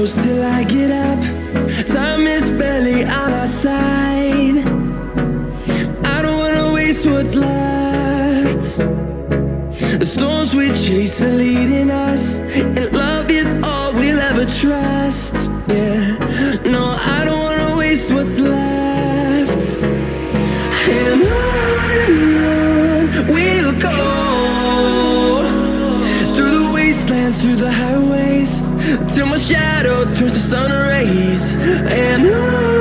close till I get up. Time is barely on our side. I don't wanna waste what's left. The storms we chase are leading us, and love is all we'll ever trust. Yeah, no, I don't wanna waste what's left. And on we'll go, through the wastelands, through the highways, till my shadow turns to sun rays. And on